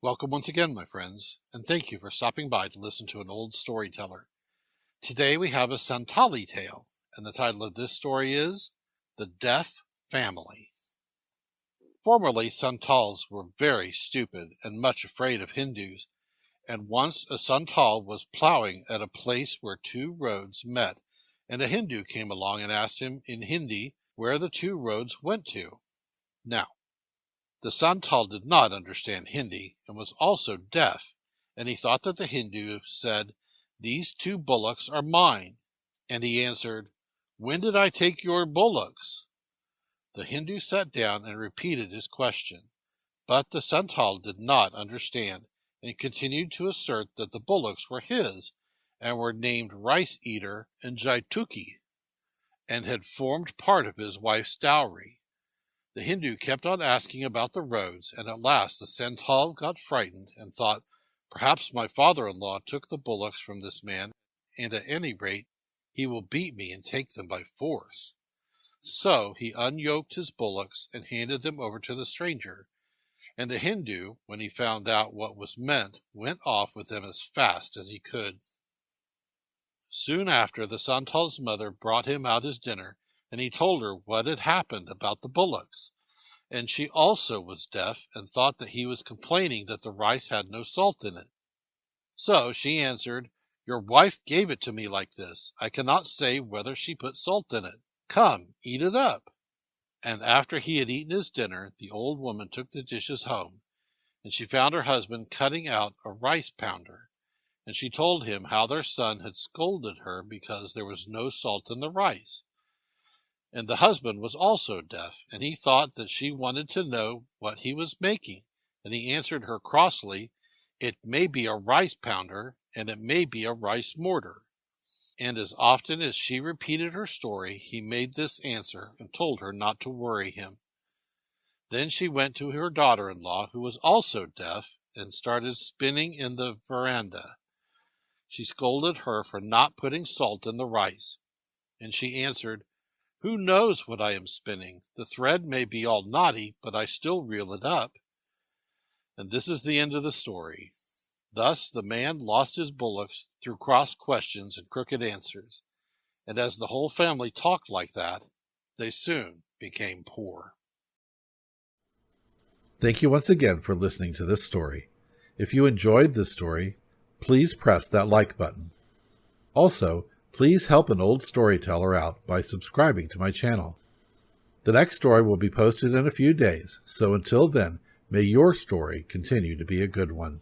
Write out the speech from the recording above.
Welcome once again, my friends, and thank you for stopping by to listen to an old storyteller. Today we have a Santali tale, and the title of this story is The Deaf Family. Formerly, Santals were very stupid and much afraid of Hindus, and once a Santal was plowing at a place where two roads met, and a Hindu came along and asked him in Hindi where the two roads went to. Now, the Santal did not understand Hindi and was also deaf, and he thought that the Hindu said, "These two bullocks are mine." And he answered, "When did I take your bullocks?" The Hindu sat down and repeated his question, but the Santal did not understand and continued to assert that the bullocks were his and were named Rice Eater and Jaituki, and had formed part of his wife's dowry. The Hindu kept on asking about the roads, and at last the Santal got frightened and thought, "Perhaps my father-in-law took the bullocks from this man, and at any rate he will beat me and take them by force." So he unyoked his bullocks and handed them over to the stranger, and the Hindu, when he found out what was meant, went off with them as fast as he could. Soon after, the Santal's mother brought him out his dinner, and he told her what had happened about the bullocks. And she also was deaf and thought that he was complaining that the rice had no salt in it. So she answered, "Your wife gave it to me like this. I cannot say whether she put salt in it. Come, eat it up." And after he had eaten his dinner, the old woman took the dishes home, and she found her husband cutting out a rice pounder. And she told him how their son had scolded her because there was no salt in the rice. And the husband was also deaf, and he thought that she wanted to know what he was making, and he answered her crossly, "It may be a rice pounder, and it may be a rice mortar." And as often as she repeated her story, he made this answer and told her not to worry him. Then she went to her daughter-in-law, who was also deaf, and started spinning in the veranda. She scolded her for not putting salt in the rice, and she answered, "Who knows what I am spinning? The thread may be all knotty, but I still reel it up." And this is the end of the story. Thus the man lost his bullocks through cross questions and crooked answers, and as the whole family talked like that, they soon became poor. Thank you once again for listening to this story. If you enjoyed this story, please press that like button. Also, please help an old storyteller out by subscribing to my channel. The next story will be posted in a few days, so until then, may your story continue to be a good one.